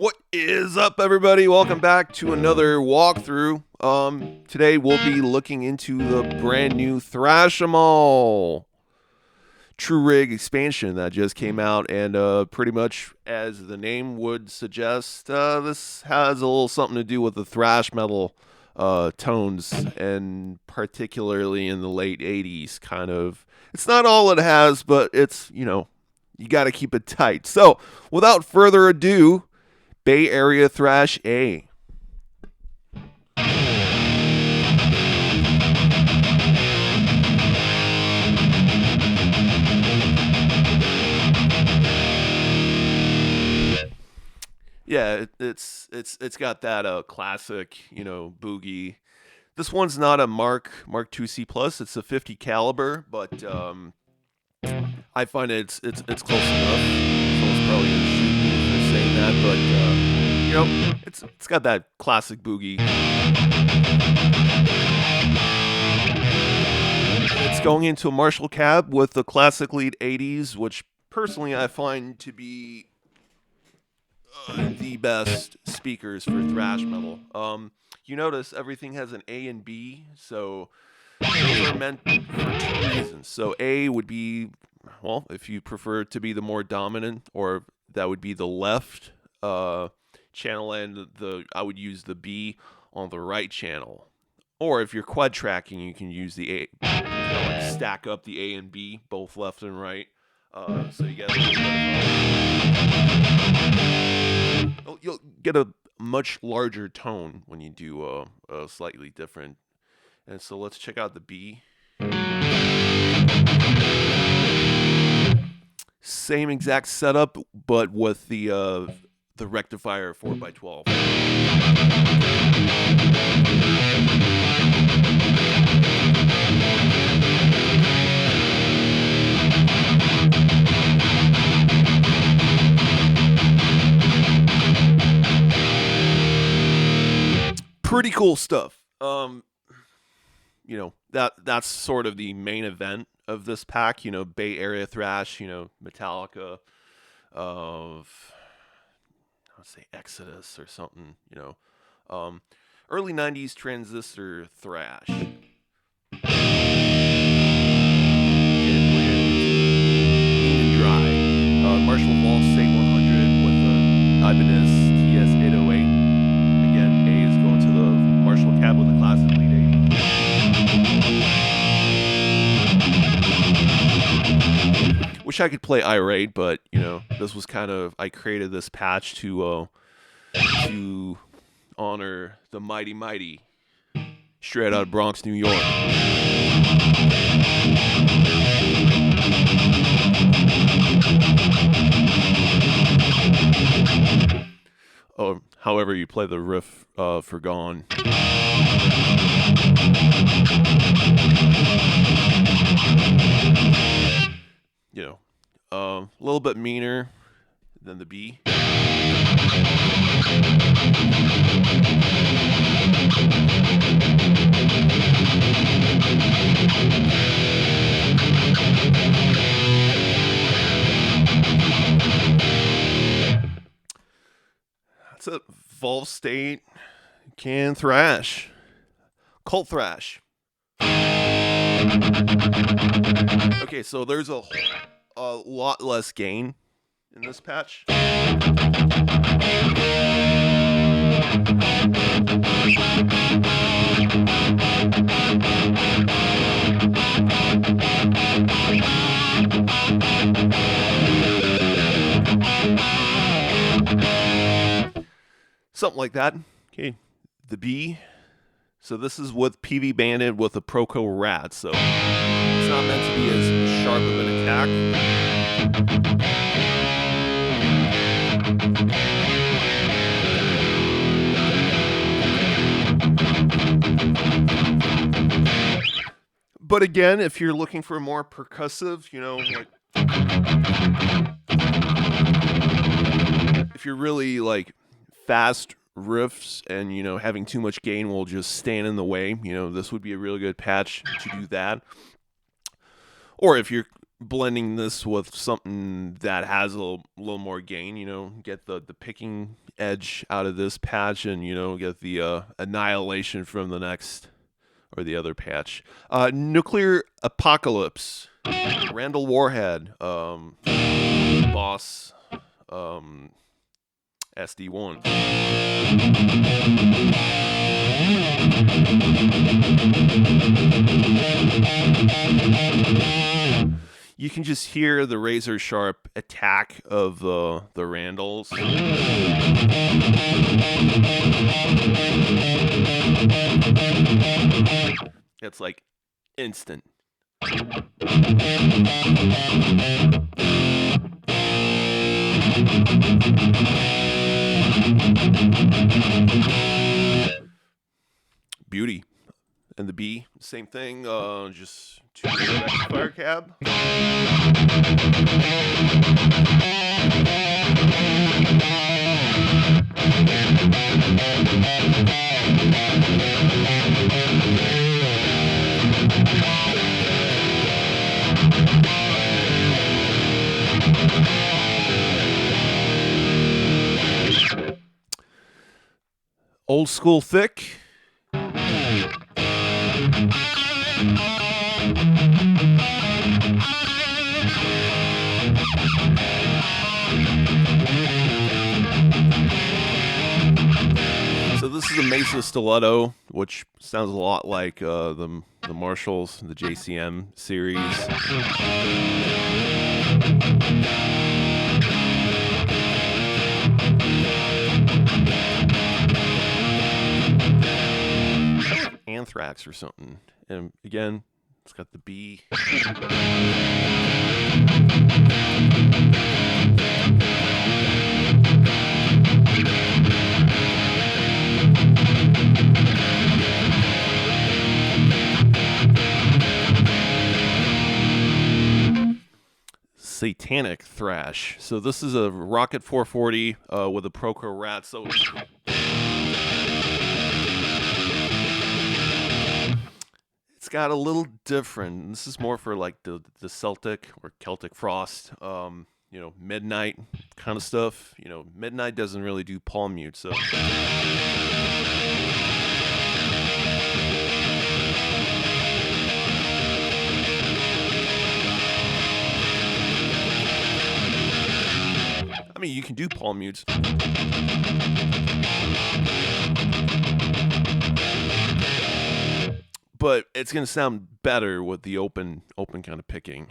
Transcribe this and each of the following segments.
What is up, everybody? Welcome back to another walkthrough. Today we'll be looking into the brand new Thrash Em All TRVE Rig expansion that just came out, and pretty much as the name would suggest, this has a little something to do with the thrash metal tones, and particularly in the late 80s, kind of. It's not all it has, but it's, you got to keep it tight. So, without further ado, Bay Area Thrash A. Yeah, it's got that classic, boogie. This one's not a Mark II C plus. It's a 50 caliber, but I find it's close enough. Someone's probably gonna shoot me for saying that, but it's got that classic boogie. It's going into a Marshall cab with the classic lead 80s, which personally I find to be the best speakers for thrash metal. You notice everything has an A and B, so those are meant for two reasons. So A would be, well, if you prefer to be the more dominant, or that would be the left channel, and I would use the B on the right channel. Or if you're quad tracking, you can use the A, stack up the A and B, both left and right. So you get you'll get a much larger tone when you do a slightly different. And so let's check out the B. Same exact setup, but with the rectifier 4x12. Pretty cool stuff. That's sort of the main event of this pack. Bay Area thrash. Metallica, of let's say Exodus or something. Early '90s transistor thrash. Dry. Marshall Ball State 100 with a Ibanez TS808. Again, A is going to the Marshall cab with a classic lead 80. Wish I could play Irate, but this was kind of, I created this patch to honor the mighty straight out of Bronx, New York. Or however you play the riff for Gone. A little bit meaner than the B. That's a Valve State can thrash. Cult thrash. Okay, so there's a lot less gain in this patch. Something like that. Okay, the B. So this is with PV banded with a Proco Rat, so it's not meant to be as sharp of an attack. But again, if you're looking for more percussive, if you're really like fast riffs and having too much gain will just stand in the way, this would be a really good patch to do that. Or if you're blending this with something that has a little more gain, get the picking edge out of this patch and, get the annihilation from the next or the other patch. Nuclear Apocalypse, Randall Warhead, Boss, SD1. You can just hear the razor sharp attack of the Randalls. It's like instant. Beauty. And the B, same thing, just 2 rectifier cab. Old school thick. So this is a Mesa stiletto, which sounds a lot like the Marshalls, the JCM series. Anthrax or something. And again, it's got the B. Satanic thrash. So this is a Rocket 440 with a Proco Rat. So it's got a little different. This is more for like the Celtic or Celtic Frost, midnight kind of stuff. Midnight doesn't really do palm mute, so. I mean, you can do palm mutes. But it's going to sound better with the open kind of picking.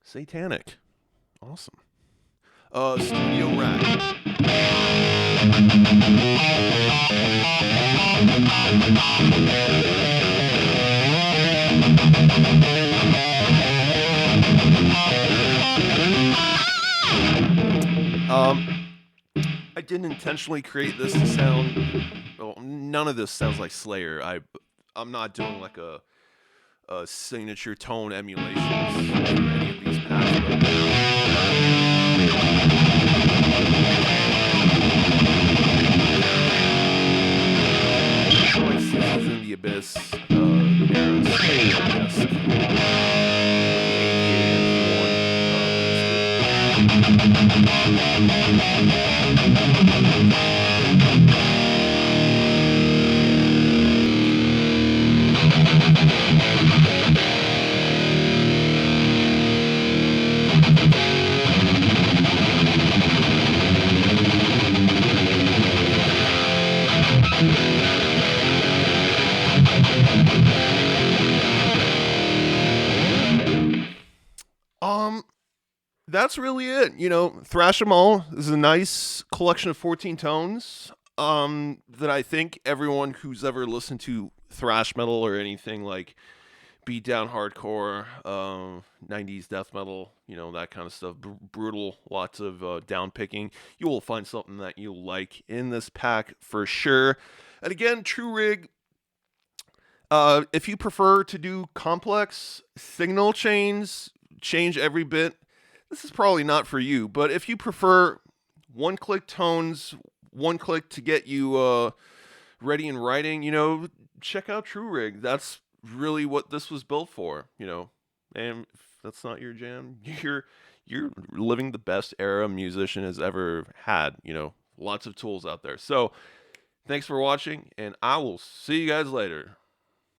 Satanic. Awesome. Studio Rack. I didn't intentionally create this to sound. Well, none of this sounds like Slayer. I'm not doing like a signature tone emulations for any of these patches. In the Abyss, that's really it. Thrash Em All is a nice collection of 14 tones that I think everyone who's ever listened to thrash metal or anything like beatdown hardcore, 90s death metal, that kind of stuff, brutal, lots of down picking, you will find something that you'll like in this pack for sure. And again, TRVE Rig, If you prefer to do complex signal chains, change every bit, this is probably not for you. But if you prefer one-click tones, one click to get you ready in writing, check out TRVE Rig. That's really what this was built for. And if that's not your jam, you're living the best era a musician has ever had. Lots of tools out there. So thanks for watching, and I will see you guys later.